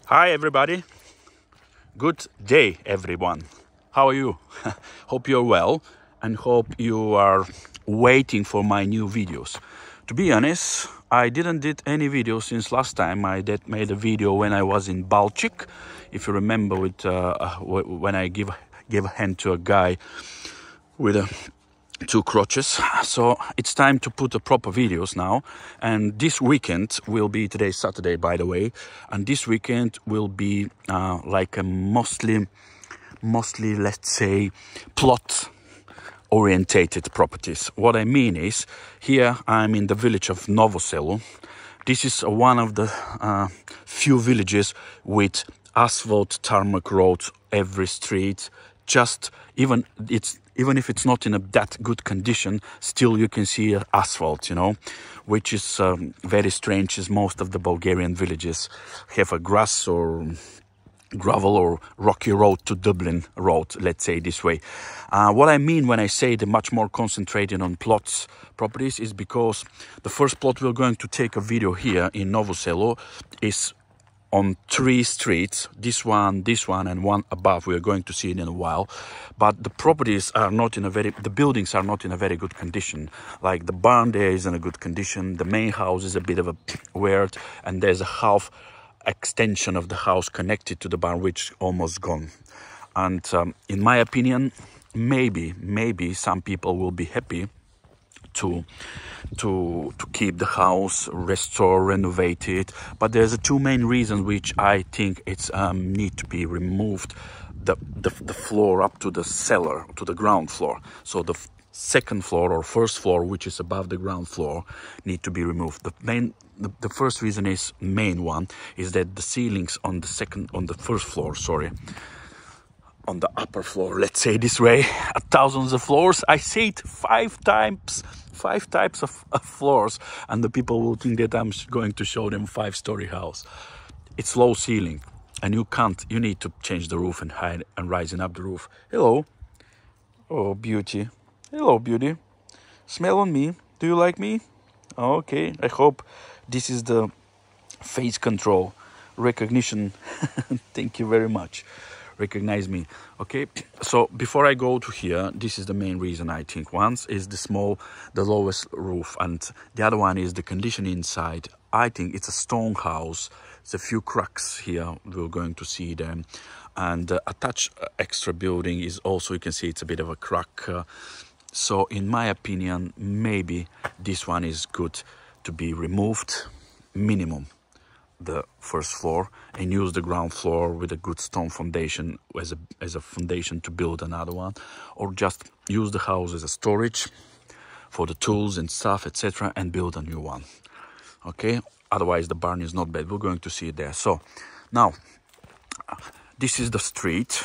Hi everybody, good day everyone. How are you? Hope you're well and hope you are waiting for my new videos. To be honest, I didn't did any videos since last time. I made a video when I was in Balchik, if you remember, with when I give a hand to a guy with two crutches. So it's time to put the proper videos now, and this weekend will be, today's Saturday by the way, and this weekend will be like a mostly let's say plot orientated properties. What I mean is, here I'm in the village of Novo Selo. This is one of the few villages with asphalt tarmac roads every street. Just even if it's not in that good condition, still you can see asphalt, you know, which is very strange, as most of the Bulgarian villages have a grass or gravel or rocky road to Dublin road, let's say this way. What I mean when I say the much more concentrated on plots properties is because the first plot we're going to take a video here in Novo Selo is on 3 streets, this one, and one above. We are going to see it in a while, but the properties are not in the buildings are not in a very good condition. Like the barn there is in a good condition, the main house is a bit of a weird, and there's a half extension of the house connected to the barn which almost gone. And in my opinion, maybe some people will be happy to keep the house, restore, renovate it, but there's two main reasons which I think it's need to be removed. The floor up to the cellar, to the ground floor, so the second floor or first floor, which is above the ground floor, need to be removed. The first reason is, main one, is that the ceilings on the first floor, sorry, on the upper floor, let's say this way, thousands of floors. I say it five types of floors, and the people will think that I'm going to show them 5-story house. It's low ceiling, and you need to change the roof and hide and rising up the roof. Hello. Oh, beauty. Hello, beauty. Smell on me. Do you like me? Okay, I hope this is the face control recognition. Thank you very much. Recognize me. Okay, so before I go to here, this is the main reason. I think once is the lowest roof, and the other one is the condition inside. I think it's a stone house. There's a few cracks here, we're going to see them, and attached extra building is also, you can see it's a bit of a crack. So in my opinion, maybe this one is good to be removed, minimum the first floor, and use the ground floor with a good stone foundation as a foundation to build another one, or just use the house as a storage for the tools and stuff, etc., and build a new one. Okay, otherwise the barn is not bad. We're going to see it there. So now this is the street,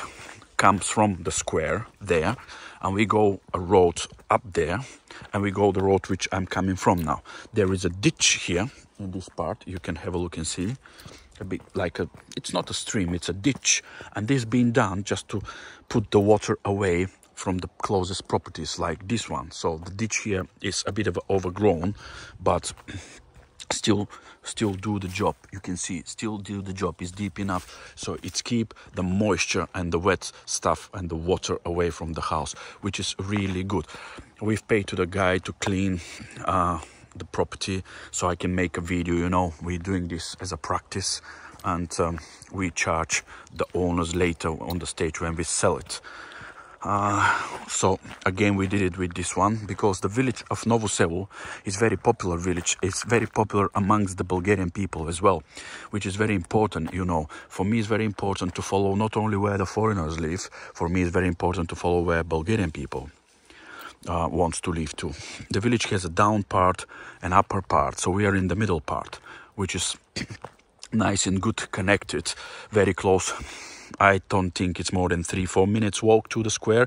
comes from the square there, and we go a road up there, and we go the road which I'm coming from now. There is a ditch here in this part. You can have a look and see a bit like it's not a stream, it's a ditch, and this being done just to put the water away from the closest properties like this one. So the ditch here is a bit of overgrown, but still do the job. You can see still do the job. Is deep enough, so it's keep the moisture and the wet stuff and the water away from the house, which is really good. We've paid to the guy to clean the property, so I can make a video, you know. We're doing this as a practice, and we charge the owners later on the stage when we sell it. So again, we did it with this one because the village of Novo Selo is very popular village. It's very popular amongst the Bulgarian people as well, which is very important, you know. For me, it's very important to follow not only where the foreigners live. For me, it's very important to follow where Bulgarian people wants to live too. The village has a down part and upper part, so we are in the middle part, which is nice and good connected, very close. I don't think it's more than 3-4 minutes walk to the square.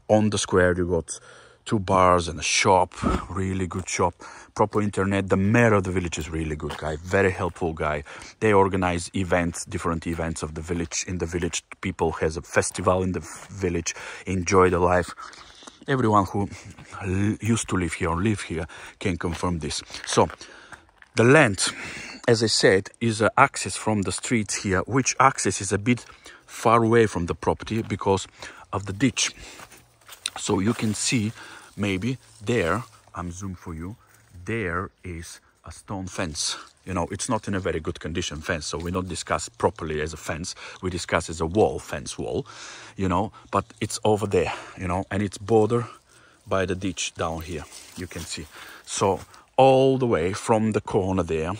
On the square you got 2 bars and a shop, really good shop, proper internet. The mayor of the village is really good guy, very helpful guy. They organize events, different events of the village. In the village, people has a festival in the village, enjoy the life. Everyone who used to live here or live here can confirm this. So the land as I said, is an access from the streets here, which access is a bit far away from the property because of the ditch. So you can see maybe there, I'm zoom for you, there is a stone fence. You know, it's not in a very good condition fence, so we don't discuss properly as a fence, we discuss as a wall, fence wall, you know, but it's over there, you know, and it's bordered by the ditch down here, you can see. So all the way from the corner there,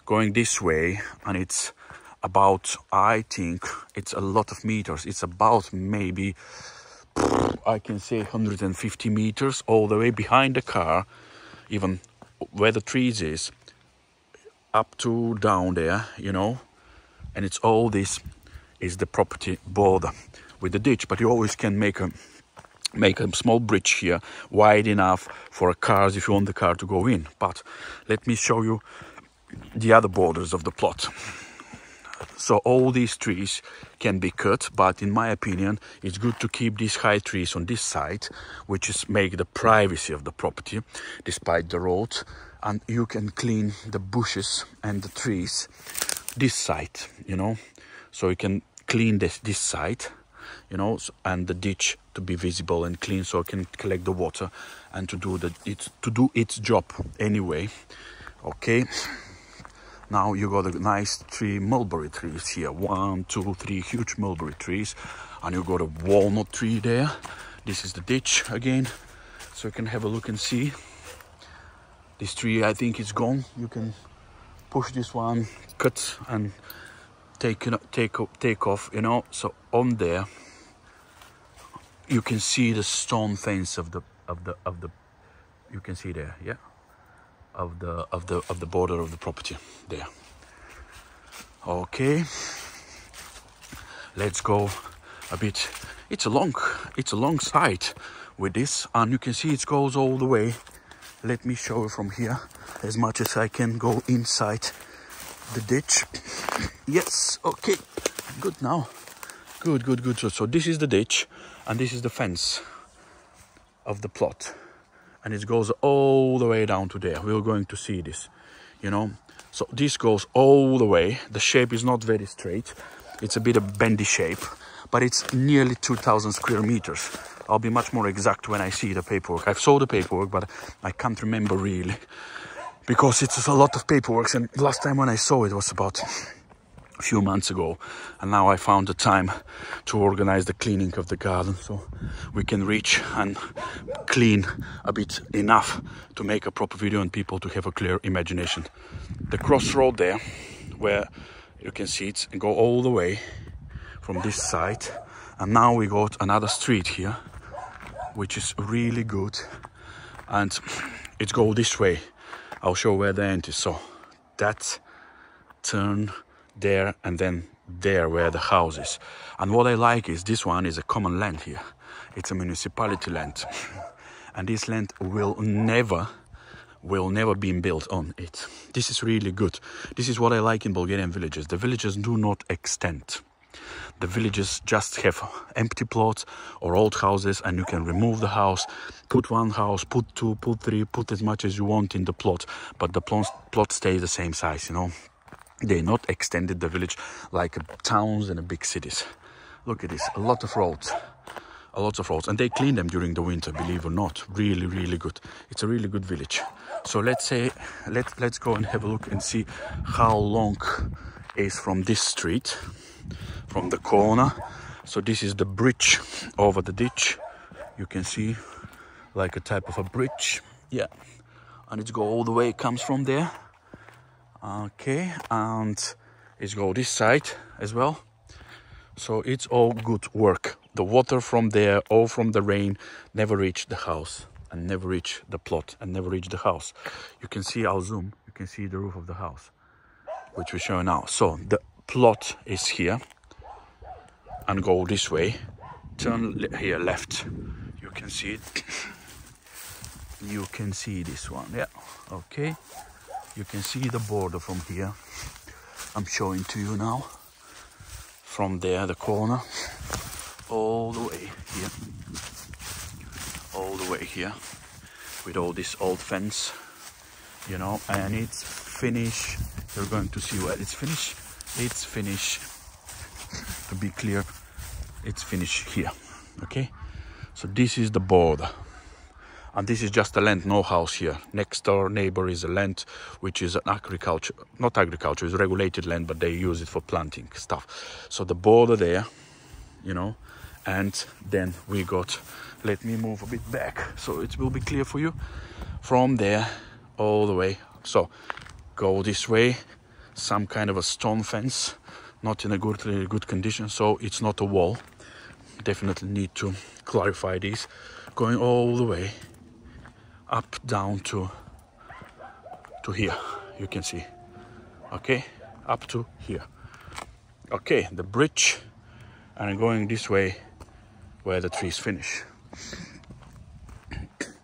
going this way, and it's about, I think, it's a lot of meters, it's about maybe, I can say 150 meters all the way behind the car, even where the trees is, up to down there, you know, and it's all this is the property border with the ditch. But you always can make a small bridge here wide enough for cars if you want the car to go in. But let me show you the other borders of the plot. So all these trees can be cut, but in my opinion, it's good to keep these high trees on this side, which is make the privacy of the property, despite the road. And you can clean the bushes and the trees this side, you know. So you can clean this side, you know, and the ditch to be visible and clean, so it can collect the water and to do its job anyway. Okay. Now you got a nice three mulberry trees here. 1, 2, 3 huge mulberry trees. And you got a walnut tree there. This is the ditch again. So you can have a look and see. This tree, I think, is gone. You can push this one, cut and take off, you know. So on there, you can see the stone fence of the you can see there, yeah. Of the border of the property there. Okay, let's go a bit. It's a long side with this, and you can see it goes all the way. Let me show you from here as much as I can. Go inside the ditch. Yes, okay, good now. Good. So this is the ditch and this is the fence of the plot. And it goes all the way down to there. We're going to see this, you know. So this goes all the way. The shape is not very straight. It's a bit of bendy shape, but it's nearly 2,000 square meters. I'll be much more exact when I see the paperwork. I've saw the paperwork, but I can't remember really, because it's a lot of paperwork. And last time when I saw it was about a few months ago, and now I found the time to organize the cleaning of the garden, so we can reach and clean a bit enough to make a proper video and people to have a clear imagination. The crossroad there, where you can see it and go all the way from this side, and now we got another street here, which is really good, and it's go this way. I'll show where the end is. So that turn there, and then there where the house is. And what I like is this one is a common land here. It's a municipality land, and this land will never be built on it. This is really good. This is what I like in Bulgarian villages. The villages do not extend. The villages just have empty plots or old houses, and you can remove the house, put one house, put two, put three, put as much as you want in the plot, but the plot stays the same size, you know. They not extended the village like towns and big cities. Look at this, a lot of roads, and they clean them during the winter, believe it or not. Really good. It's a really good village. So let's go and have a look and see how long is from this street, from the corner. So this is the bridge over the ditch. You can see like a type of a bridge, yeah, and it's go all the way, it comes from there. Okay, and it's go this side as well. So it's all good work. The water from there or from the rain never reach the house, and never reach the plot, and never reach the house. You can see, I'll zoom, you can see the roof of the house, which we show now. So the plot is here, and go this way, turn here left, you can see it. You can see this one, yeah, okay. You can see the border from here. I'm showing to you now. From there, the corner, all the way here. All the way here. With all this old fence, you know, and it's finished You're going to see where it's finished. It's finished, to be clear, it's finished here, okay? So this is the border. And this is just a land, no house here. Next door neighbor is a land which is an agriculture, not agriculture, it's regulated land, but they use it for planting stuff. So the border there, you know, and then we got, let me move a bit back so it will be clear for you. From there all the way, so go this way, some kind of a stone fence, not in a really good condition, so it's not a wall. Definitely need to clarify this. Going all the way up down to here, you can see, okay, up to here, okay, the bridge, and going this way where the trees finish,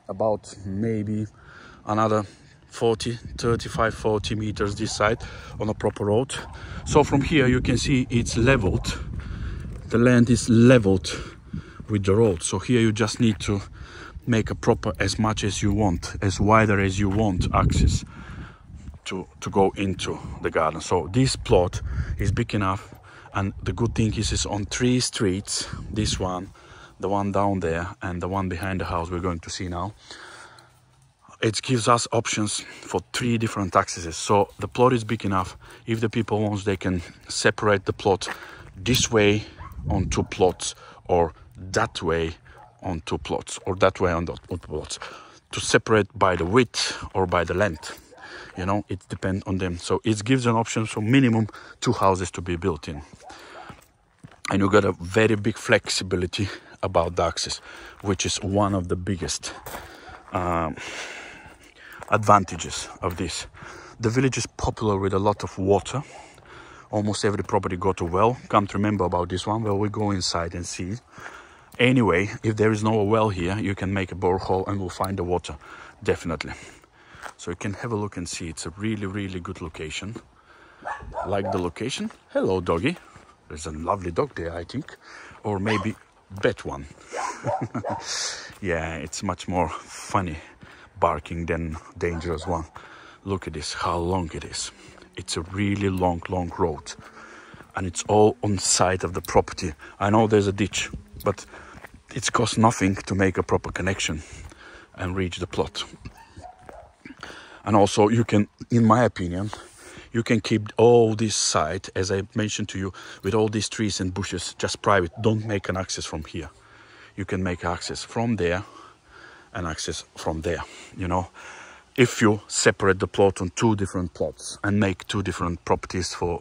about maybe another 40 meters this side on a proper road. So from here you can see it's leveled, the land is leveled with the road. So here you just need to make a proper, as much as you want, as wider as you want, access to go into the garden. So this plot is big enough, and the good thing is it's on 3 streets, this one, the one down there, and the one behind the house we're going to see now. It gives us options for 3 different accesses. So the plot is big enough. If the people want, they can separate the plot this way on 2 plots, or that way on 2 plots, or that way on 2 plots, to separate by the width or by the length. You know, it depends on them. So it gives an option, so minimum 2 houses to be built in. And you got a very big flexibility about the access, which is one of the biggest advantages of this. The village is popular with a lot of water. Almost every property got a well. Come to remember about this one. Well, we go inside and see. Anyway, if there is no well here, you can make a borehole and we'll find the water, definitely. So you can have a look and see. It's a really, really good location. Like the location? Hello, doggy. There's a lovely dog there, I think. Or maybe bad one. Yeah, it's much more funny barking than dangerous one. Look at this, how long it is. It's a really long road, and it's all on side of the property. I know there's a ditch, but it's cost nothing to make a proper connection and reach the plot. And also you can, in my opinion, you can keep all this side, as I mentioned to you, with all these trees and bushes, just private. Don't make an access from here. You can make access from there and access from there, you know, if you separate the plot on 2 different plots and make 2 different properties for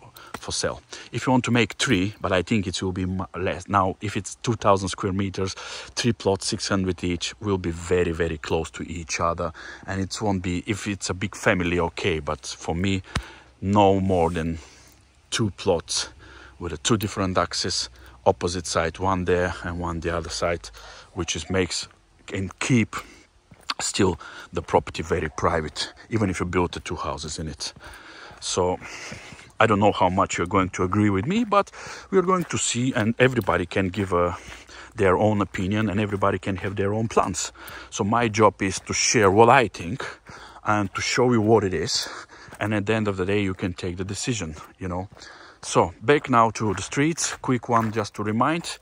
sale. If you want to make 3, but I think it will be less. Now, if it's 2,000 square meters, 3 plots, 600 each, will be very, very close to each other. And it won't be, if it's a big family, okay, but for me, no more than 2 plots with a 2 different access, opposite side, one there and one the other side, which is makes and keep still the property very private, even if you build the 2 houses in it. So I don't know how much you're going to agree with me, but we're going to see, and everybody can give their own opinion, and everybody can have their own plans. So my job is to share what I think and to show you what it is, and at the end of the day you can take the decision, you know. So back now to the streets, quick one just to remind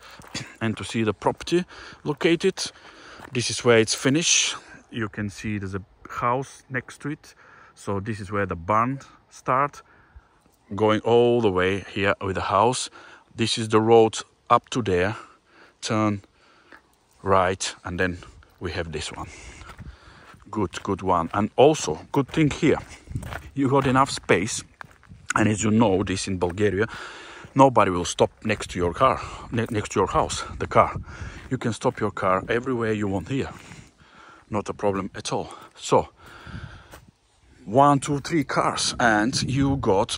and to see the property located. This is where it's finished. You can see there's a house next to it. So this is where the barn starts, going all the way here with the house. This is the road up to there. Turn right, and then we have this one. Good one. And also, good thing here, you got enough space. And as you know, this in Bulgaria, nobody will stop next to your car, next to your house, the car. You can stop your car everywhere you want here. Not a problem at all. So 1, 2, 3 cars, and you got,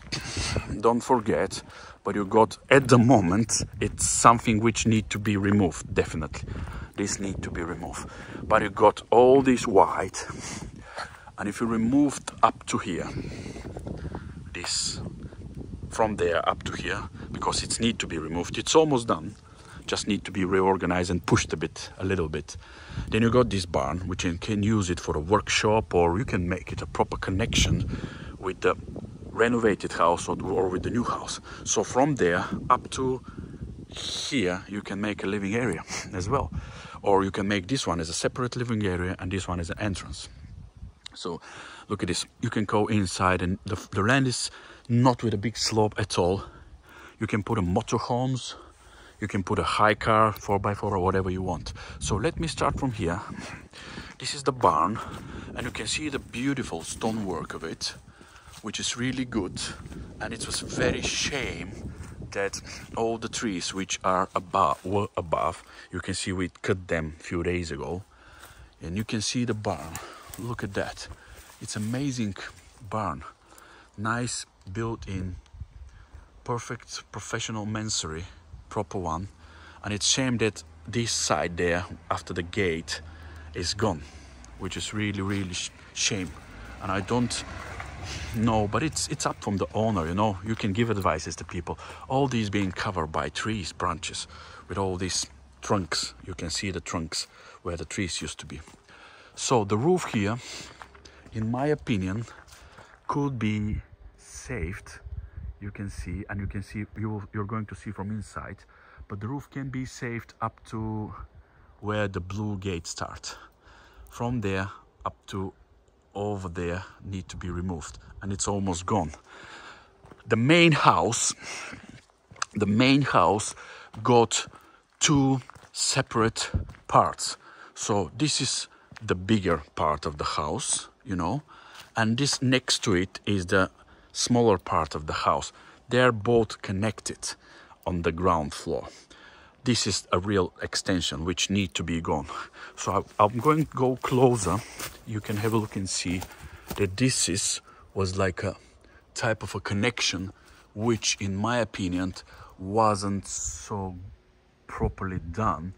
don't forget, but you got, at the moment, it's something which need to be removed, definitely. This need to be removed. But you got all this white, and if you removed up to here, this, from there up to here, because it's need to be removed, it's almost done. Just need to be reorganized and pushed a little bit. Then you got this barn, which you can use it for a workshop, or you can make it a proper connection with the renovated house or with the new house. So from there up to here you can make a living area as well, or you can make this one as a separate living area and this one as an entrance. So look at this, you can go inside, and the land is not with a big slope at all. You can put a motorhomes, you can put a high car, 4x4 or whatever you want. So let me start from here. This is the barn, and you can see the beautiful stonework of it, which is really good. And it was very shame that all the trees which are above, you can see we cut them a few days ago, and you can see the barn. Look at that, it's amazing barn, nice built-in, perfect professional mansory, proper one. And it's shame that this side there after the gate is gone, which is really shame. And I don't know, but it's up from the owner, you know. You can give advices to people. All these being covered by trees, branches, with all these trunks. You can see the trunks where the trees used to be. So the roof here, in my opinion, could be saved. You can see, and you can see, you're going to see from inside, but the roof can be saved up to where the blue gate starts. From there up to over there need to be removed, and it's almost gone. The main house got two separate parts. So this is the bigger part of the house, you know, and this next to it is the smaller part of the house. They're both connected on the ground floor. This is a real extension which need to be gone. So I'm going to go closer. You can have a look and see that this was like a type of a connection which in my opinion wasn't so properly done.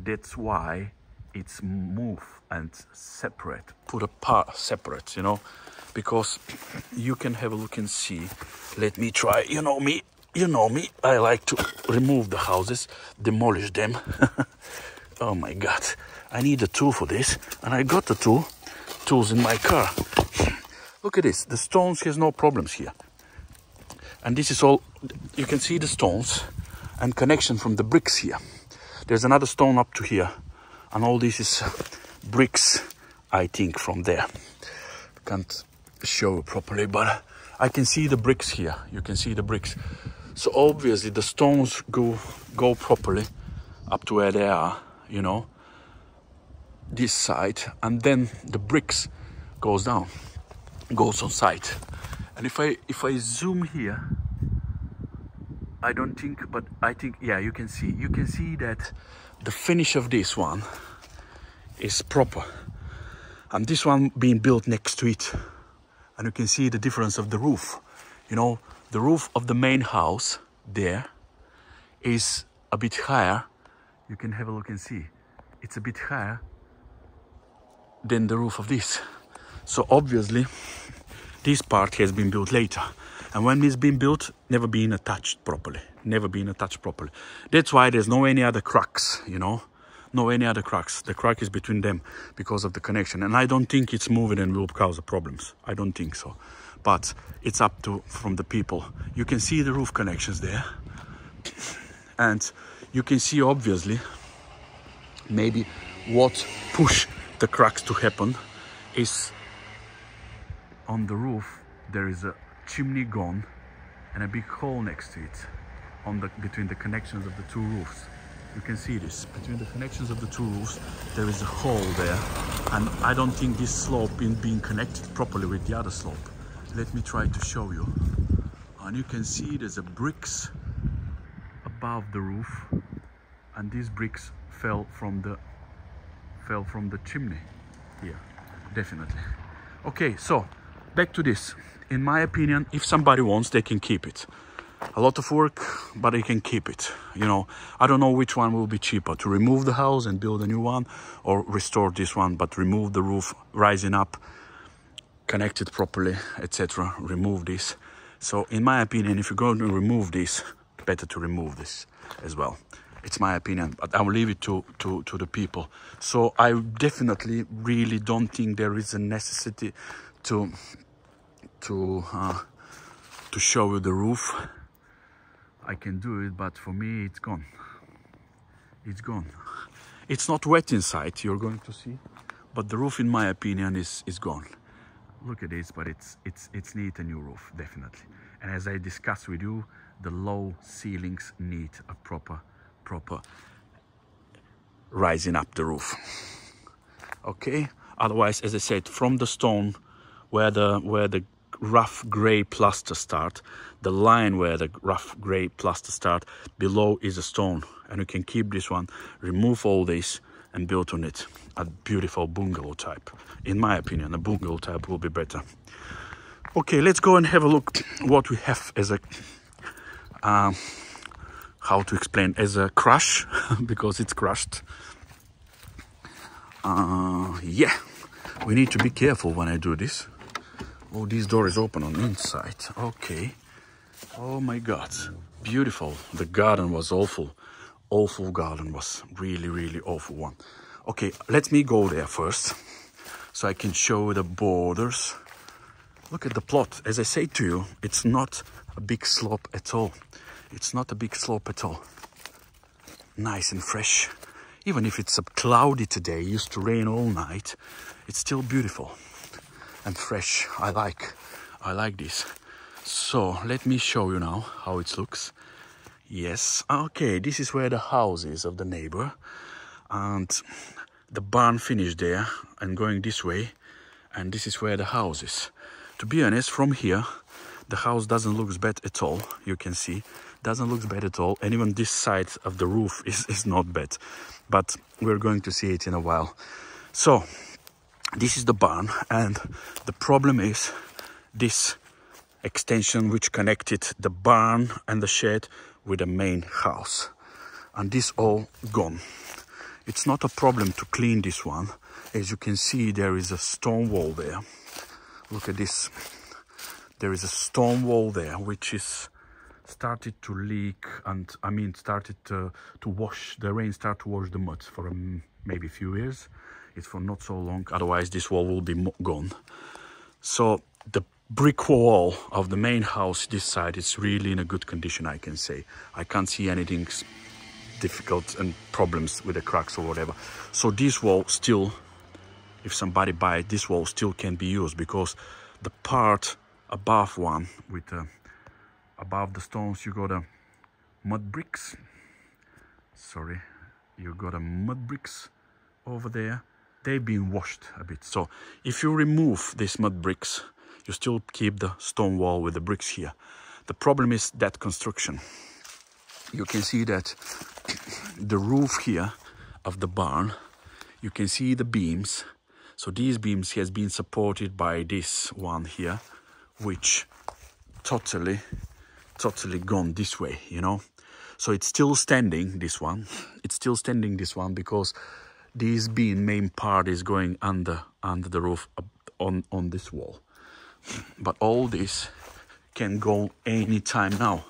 That's why it's moved and separate, put apart, separate, you know, because you can have a look and see. Let me try, you know me, I like to remove the houses, demolish them. Oh my God, I need a tool for this, and I got the tools in my car. Look at this, the stones has no problems here. And this is all, you can see the stones and connection from the bricks here. There's another stone up to here, and all this is bricks, I think, from there. Can't show properly, but I can see the bricks here. You can see the bricks. So obviously the stones go properly up to where they are, you know, this side, and then the bricks goes down, goes on site. And if I zoom here, I don't think, but I think, yeah, you can see that the finish of this one is proper, and this one being built next to it, and you can see the difference of the roof. You know, the roof of the main house there is a bit higher. You can have a look and see it's a bit higher than the roof of this. So obviously this part has been built later, and when it's been built, never been attached properly. That's why there's no any other cracks, you know, no any other cracks. The crack is between them because of the connection, and I don't think it's moving and will cause problems. I don't think so, but it's up to from the people. You can see the roof connections there, and you can see obviously maybe what pushed the cracks to happen is on the roof there is a chimney gone and a big hole next to it between the connections of the two roofs. You can see this, between the connections of the two roofs there is a hole there, and I don't think this slope is being connected properly with the other slope. Let me try to show you. And you can see there's a bricks above the roof, and these bricks fell from the chimney here, definitely. Okay, so back to this. In my opinion, if somebody wants, they can keep it. A lot of work, but they can keep it. You know, I don't know which one will be cheaper, to remove the house and build a new one, or restore this one but remove the roof rising up, connect it properly, etc. Remove this. So in my opinion, if you're going to remove this, better to remove this as well. It's my opinion, but I will leave it to the people. So I definitely really don't think there is a necessity to to show you the roof. I can do it, but for me it's gone. It's gone. It's not wet inside, you're going to see, but the roof, in my opinion, is gone. Look at this, but it's need a new roof, definitely. And as I discussed with you, the low ceilings need a proper rising up the roof. Okay, otherwise, as I said, from the stone where the rough gray plaster start, the line where the rough gray plaster start, below is a stone, and you can keep this one, remove all this and build on it a beautiful bungalow type. In my opinion, a bungalow type will be better. Okay, let's go and have a look what we have as a how to explain, as a crush because it's crushed. Yeah, we need to be careful when I do this. Oh, this door is open on the inside. Okay. Oh my God, beautiful. The garden was awful. Awful garden was really awful one. Okay, let me go there first so I can show the borders. Look at the plot. As I say to you, it's not a big slope at all. It's not a big slope at all. Nice and fresh. Even if it's cloudy today, used to rain all night, it's still beautiful and fresh. I like this. So let me show you now how it looks. Yes, okay, this is where the house is of the neighbor, and the barn finished there and going this way, and this is where the house is. To be honest, from here the house doesn't look bad at all. You can see, doesn't look bad at all, and even this side of the roof is not bad, but we're going to see it in a while. So this is the barn, and the problem is this extension which connected the barn and the shed with the main house, and this all gone. It's not a problem to clean this one. As you can see, there is a stone wall there. Look at this. There is a stone wall there which is started to leak, and I mean started to wash. The rain started to wash the mud for maybe a few years. It's for not so long, otherwise this wall will be gone. So the brick wall of the main house this side is really in a good condition, I can say. I can't see anything difficult and problems with the cracks or whatever. So this wall still, if somebody buy it, this wall still can be used, because the part above one with above the stones, you got a mud bricks. Sorry, you got a mud bricks over there. They've been washed a bit. So if you remove these mud bricks, you still keep the stone wall with the bricks here. The problem is that construction. You can see that the roof here of the barn, you can see the beams. So these beams has been supported by this one here, which totally gone this way, you know. So it's still standing, this one. It's still standing, this one, because this beam main part is going under the roof on this wall. But all this can go anytime now.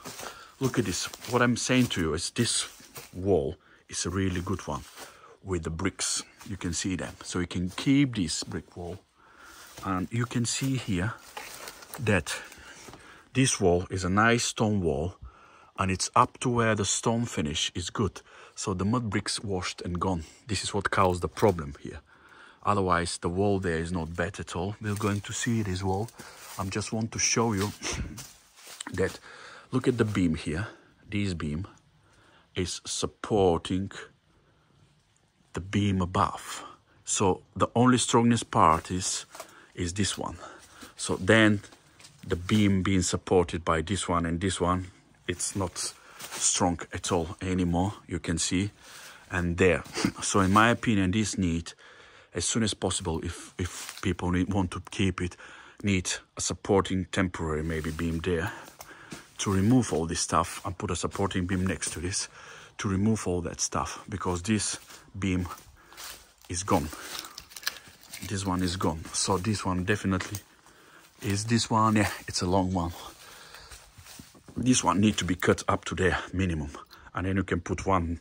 Look at this. What I'm saying to you is this wall is a really good one with the bricks. You can see them. So you can keep this brick wall. And you can see here that this wall is a nice stone wall, and it's up to where the stone finish is good. So the mud bricks washed and gone. This is what caused the problem here. Otherwise, the wall there is not bad at all. We're going to see this wall. I just want to show you that, look at the beam here. This beam is supporting the beam above. So the only strongest part is this one. So then the beam being supported by this one and this one, it's not strong at all anymore, you can see. And there. So in my opinion, this need, as soon as possible, if people want to keep it, need a supporting temporary maybe beam there to remove all this stuff, and put a supporting beam next to this to remove all that stuff, because this beam is gone. This one is gone. So this one definitely is this one. Yeah, it's a long one. This one need to be cut up to there minimum, and then you can put one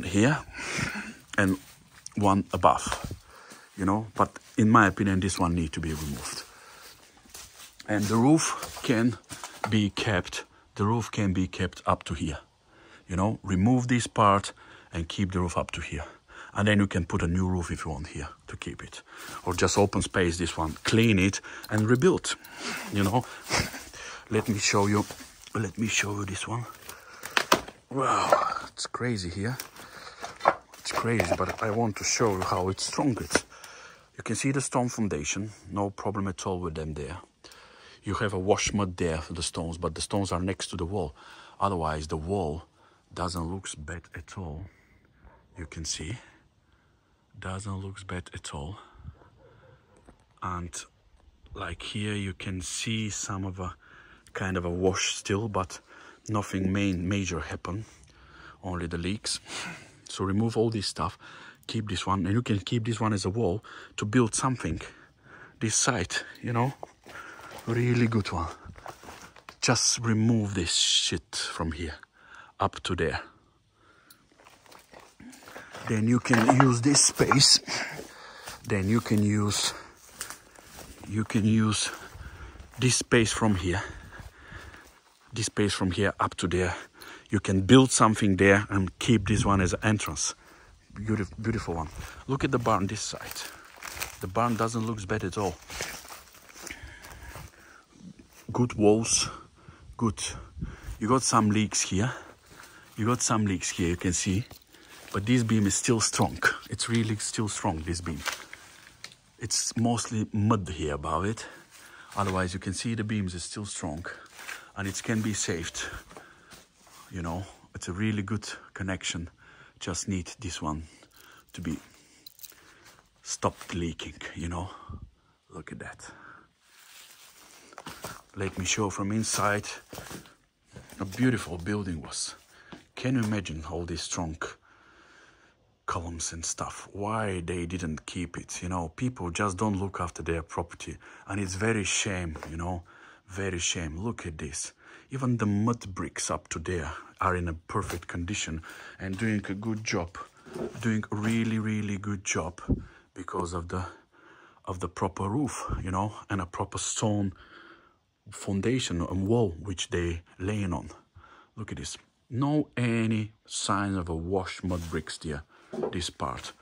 here and one above, you know. But in my opinion, this one need to be removed. And the roof can be kept, the roof can be kept up to here. You know, remove this part and keep the roof up to here. And then you can put a new roof if you want here to keep it. Or just open space this one, clean it and rebuild, you know. Let me show you this one. Wow, it's crazy here. It's crazy, but I want to show you how it's strong. You can see the stone foundation, no problem at all with them there. You have a wash mud there for the stones, but the stones are next to the wall. Otherwise, the wall doesn't look bad at all. You can see, doesn't look bad at all. And like here, you can see some of a kind of a wash still, but nothing major happen, only the leaks. So remove all this stuff, keep this one, and you can keep this one as a wall to build something. This side, you know, really good one. Just remove this shit from here up to there. Then you can use this space. Then you can use this space from here. This space from here up to there. You can build something there and keep this one as an entrance. Beautiful, beautiful one. Look at the barn this side. The barn doesn't look bad at all. Good walls, good. You got some leaks here. You got some leaks here, you can see. But this beam is still strong. It's really still strong, this beam. It's mostly mud here above it. Otherwise, you can see the beams is still strong. And it can be saved. You know, it's a really good connection. Just need this one to be stopped leaking, you know. Look at that. Let me show from inside. A beautiful building was. Can you imagine all these strong columns and stuff? Why they didn't keep it? You know, people just don't look after their property. And it's very shame, you know. Very shame. Look at this. Even the mud bricks up to there are in a perfect condition and doing a good job. Doing a really, really good job because of the proper roof, you know, and a proper stone foundation and wall which they laying on. Look at this. No any signs of a wash mud bricks there, this part.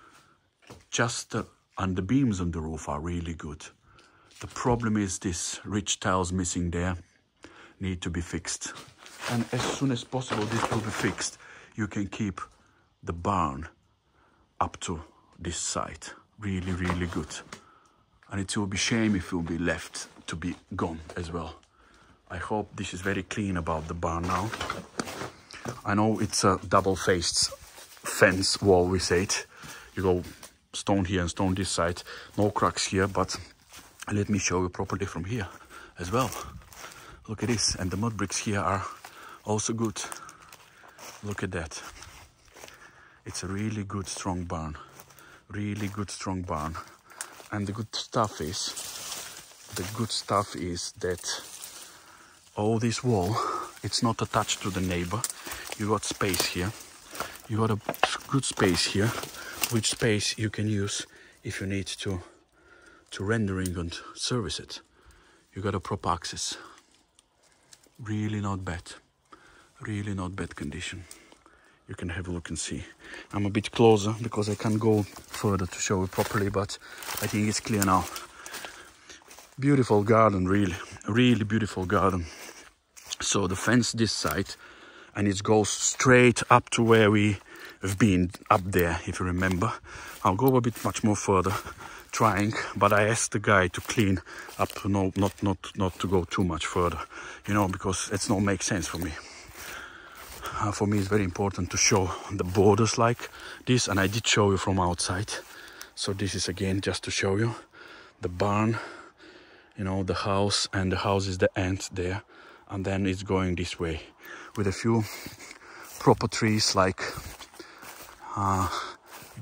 Just and the beams on the roof are really good. The problem is this ridge tiles missing there. Need to be fixed, and as soon as possible this will be fixed. You can keep the barn up to this side. Really, really good. And it will be shame if it will be left to be gone as well. I hope this is very clean about the barn now. I know it's a double-faced fence wall, we say it. You go stone here and stone this side. No cracks here, but let me show you properly from here as well. Look at this, and the mud bricks here are also good. Look at that. It's a really good, strong barn. Really good, strong barn. And the good stuff is that all this wall, it's not attached to the neighbor. You got space here. You got a good space here, which space you can use if you need to rendering and service it. You got a proper access. Really not bad. Really not bad condition. You can have a look and see. I'm a bit closer because I can't go further to show it properly, but I think it's clear now. Beautiful garden, really. Really beautiful garden. So the fence this side, and it goes straight up to where we have been up there, if you remember. I'll go a bit much more further, trying, but I asked the guy to clean up, not to go too much further, you know, because it's not make sense for me. For me, it's very important to show the borders like this, and I did show you from outside. So this is again just to show you the barn, you know, the house, and the house is the end there, and then it's going this way with a few proper trees like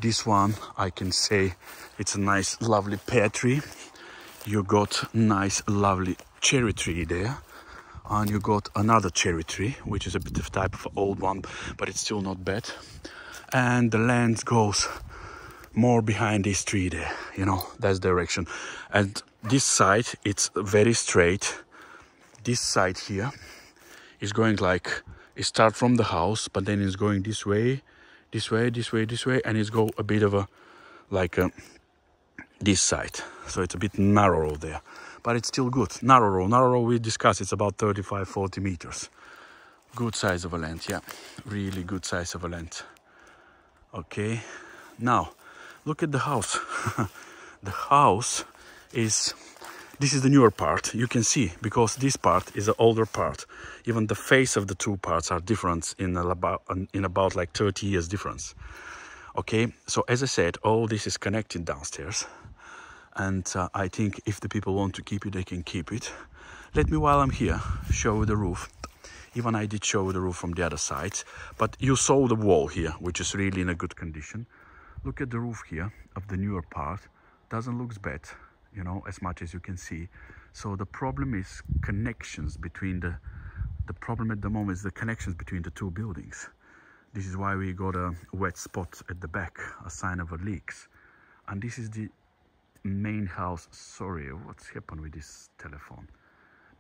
this one. I can say it's a nice, lovely pear tree. You got nice, lovely cherry tree there. And you got another cherry tree, which is a bit of type of old one, but it's still not bad. And the land goes more behind this tree there, you know, that's the direction. And this side, it's very straight. this side here is going like, it starts from the house, but then it's going this way, this way, this way, this way, and it's go a bit of a, like this side. So it's a bit narrow there, but it's still good. Narrow, we discussed, it's about 35, 40 meters. Good size of a land, yeah, really good size of a land. Okay, now look at the house. The house is, this is the newer part, you can see, because this part is the older part. Even the face of the two parts are different in about like 30 years difference. Okay, so as I said, all this is connected downstairs, and I think if the people want to keep it, they can keep it. Let me, while I'm here, show you the roof. Even I did show you the roof from the other side, but you saw the wall here, which is really in a good condition. Look at the roof here of the newer part. Doesn't look bad, you know, as much as you can see. So the problem is connections between the problem at the moment is the connections between the two buildings. This is why we got a wet spot at the back, a sign of a leaks. And this is the main house. Sorry, what's happened with this telephone?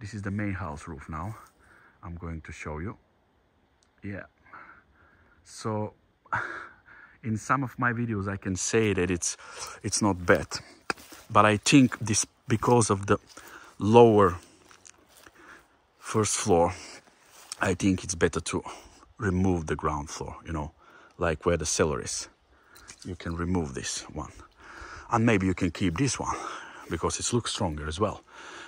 This is the main house roof now. I'm going to show you. Yeah. So in some of my videos I can say that it's not bad, but I think this, because of the lower first floor, I think it's better to remove the ground floor, you know, like where the cellar is. You can remove this one, and maybe you can keep this one because it looks stronger as well.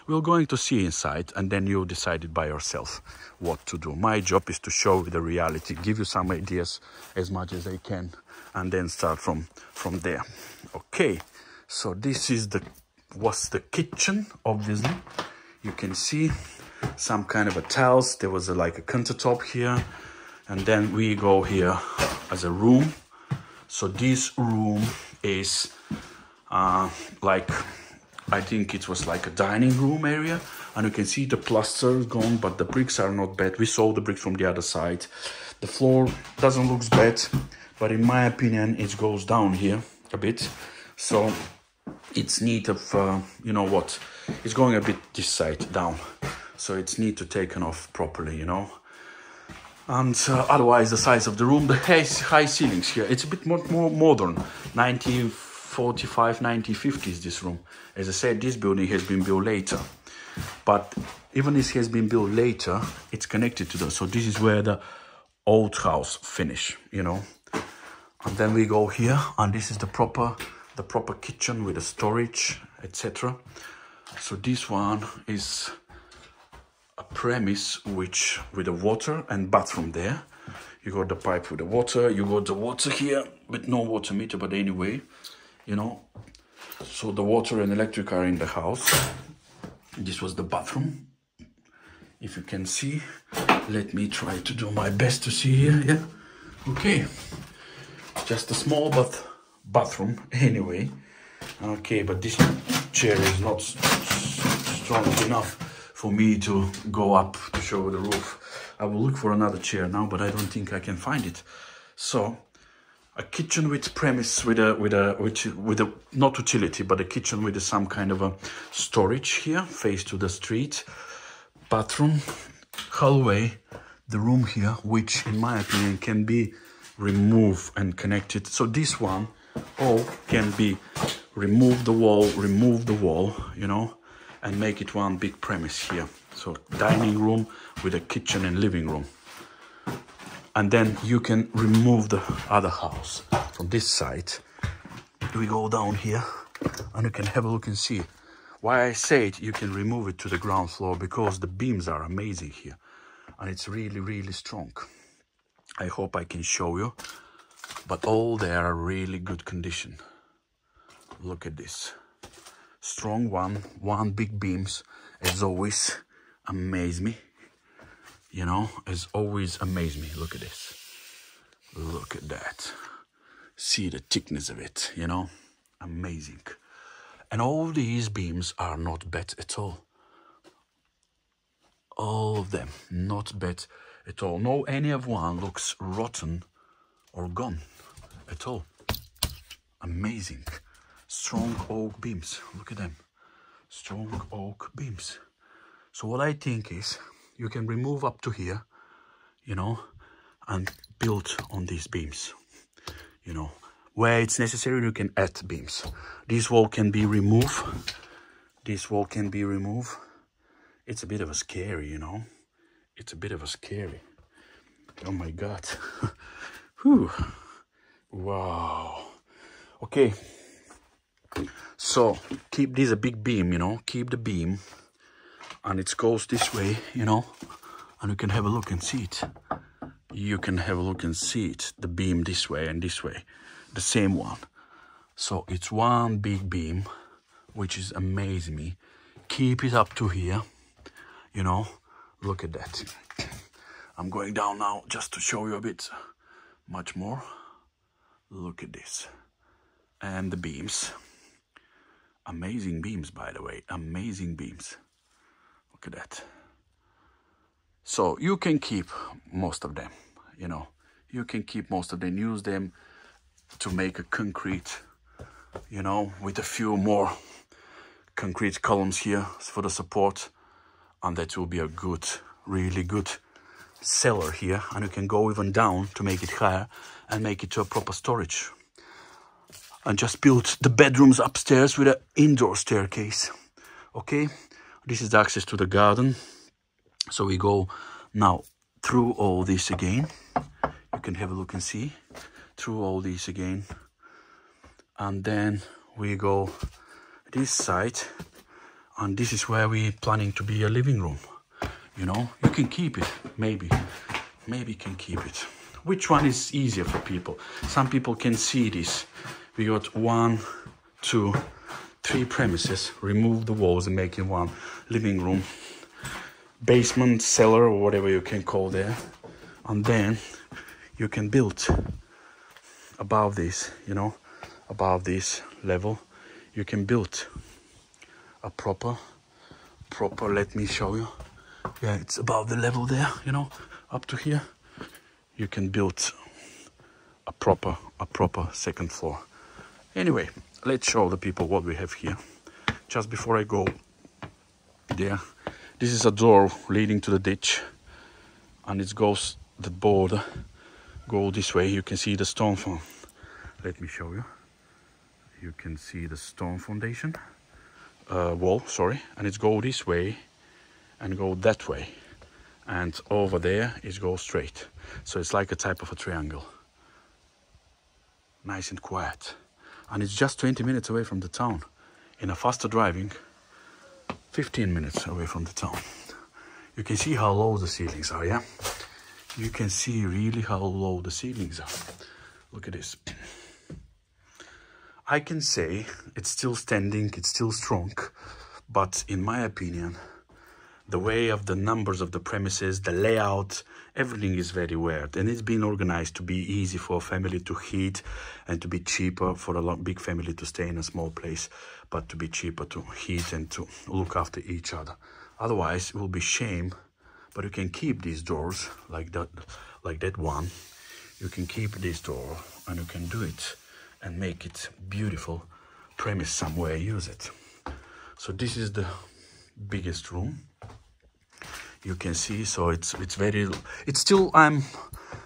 We're going to see inside, and then you decide it by yourself what to do. My job is to show you the reality, give you some ideas as much as I can, and then start from there. Okay, so this is was the kitchen. Obviously you can see some kind of a tiles. There was like a countertop here, and then we go here as a room. So this room is like, I think it was like a dining room area, and you can see the plaster is gone, but the bricks are not bad. We saw the bricks from the other side. The floor doesn't look bad, but in my opinion it goes down here a bit, so it's need of you know what, it's going a bit this side down, so it's need to taken off properly, you know. And otherwise the size of the room, the high ceilings here, it's a bit more modern, 1945, 1950s this room. As I said, this building has been built later, but even if it has been built later, it's connected to the, so this is where the old house finish, you know. And then we go here, and this is the proper kitchen with the storage, etc. So this one is a premise which with the water and bathroom there. You got the pipe with the water, you got the water here with no water meter, but anyway, you know. So the water and electric are in the house. This was the bathroom, if you can see. Let me try to do my best to see here. Yeah, okay, just a small bathroom anyway. Okay, but this chair is not strong enough for me to go up to show the roof. I will look for another chair now, but I don't think I can find it. So a kitchen with premise with a not utility, but a kitchen with some kind of a storage here, face to the street. Bathroom, hallway, the room here, which in my opinion can be removed and connected. So this one all can be remove the wall, you know, and make it one big premise here. So dining room with a kitchen and living room. And then you can remove the other house from this side. We go down here and you can have a look and see. Why I said you can remove it to the ground floor, because the beams are amazing here. And it's really, really strong. I hope I can show you. But all they are really good condition. Look at this. Strong one big beams, as always, amaze me. You know, as always, amaze me. Look at this. Look at that. See the thickness of it, you know. Amazing. And all these beams are not bad at all. All of them, not bad at all. No, any of one looks rotten or gone at all. Amazing. Strong oak beams. Look at them. Strong oak beams. So what I think is you can remove up to here, you know, and build on these beams, you know. Where it's necessary, you can add beams. This wall can be removed. This wall can be removed. It's a bit of a scary, you know. It's a bit of a scary. Oh my God. Whew. Wow. Okay. So keep this a big beam, you know. Keep the beam. And it goes this way, you know. And you can have a look and see it. You can have a look and see it. The beam this way and this way. The same one. So it's one big beam, which is amazing me. Keep it up to here, you know. Look at that. I'm going down now just to show you a bit much more. Look at this. And the beams. Amazing beams, by the way. Amazing beams. Look at that. So you can keep most of them, you know. You can keep most of them. Use them to make a concrete, you know, with a few more concrete columns here for the support. And that will be a good, really good cellar here. And you can go even down to make it higher and make it to a proper storage. And just build the bedrooms upstairs with an indoor staircase. Okay, this is the access to the garden. So we go now through all this again. You can have a look and see through all these again. And then we go this side. And this is where we're planning to be a living room. You know, you can keep it, maybe you can keep it. Which one is easier for people? Some people can see this. We got 1, 2, 3 premises, remove the walls and make it one living room, basement, cellar, or whatever you can call there. And then you can build above this, you know, above this level, you can build a proper, let me show you. Yeah, it's above the level there, you know, up to here. You can build a proper second floor. Anyway, let's show the people what we have here. Just before I go there, this is a door leading to the ditch, and it goes, the border go this way. You can see the stone foundation. Let me show you. You can see the stone foundation wall, sorry, and it's go this way and go that way, and over there it goes straight. So it's like a type of a triangle. Nice and quiet. And it's just 20 minutes away from the town. In a faster driving, 15 minutes away from the town. You can see how low the ceilings are, yeah? You can see really how low the ceilings are. Look at this. I can say it's still standing, it's still strong, but in my opinion, the way of the numbers of the premises, the layout, everything is very weird, and it's been organized to be easy for a family to heat and to be cheaper for a big family to stay in a small place, but to be cheaper to heat and to look after each other. Otherwise, it will be shame, but you can keep these doors like that one. You can keep this door and you can do it and make it beautiful premise somewhere, use it. So this is the biggest room. You can see, so it's still, I'm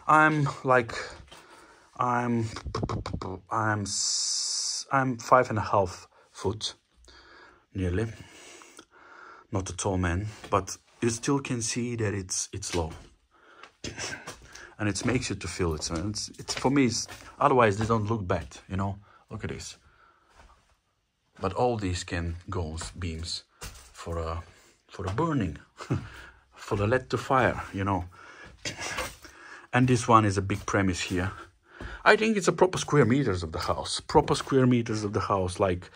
5.5 foot nearly, not a tall man, but you still can see that it's low, and it makes you to feel it. So it's for me, otherwise they don't look bad, you know. Look at this. But all these can go beams for a burning. For the lead to fire, you know. And this one is a big premise here. I think it's a proper square meters of the house. Proper square meters of the house, like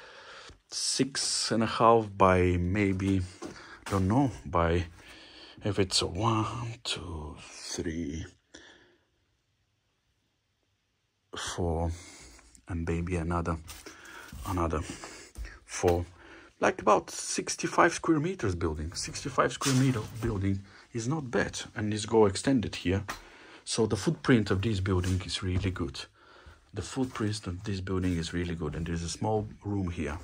6.5 by maybe, don't know, by, if it's a 1, 2, 3, 4, and maybe another 4. Like about 65 square meters building. 65 square meter building is not bad, and this go extended here. So the footprint of this building is really good. The footprint of this building is really good, and there's a small room here.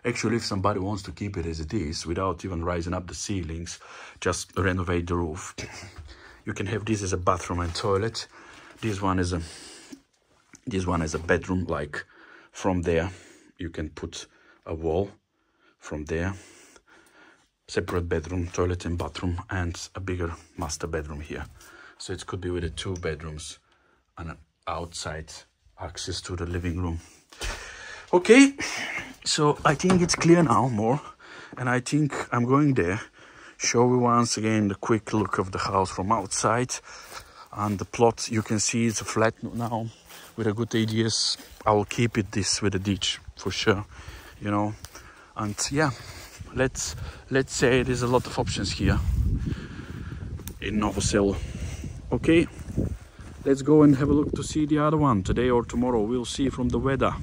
Actually, if somebody wants to keep it as it is without even raising up the ceilings, just renovate the roof, you can have this as a bathroom and toilet. This one is a bedroom. Like from there you can put a wall from there, separate bedroom, toilet and bathroom, and a bigger master bedroom here. So it could be with the 2 bedrooms and an outside access to the living room. Okay, so I think it's clear now more, and I think I'm going there, show you once again the quick look of the house from outside. And the plot, you can see it's a flat now with a good ADS. I will keep it this with a ditch for sure, you know. And yeah, let's say there's a lot of options here in Novo Selo. Okay, let's go and have a look to see the other one today or tomorrow. We'll see from the weather.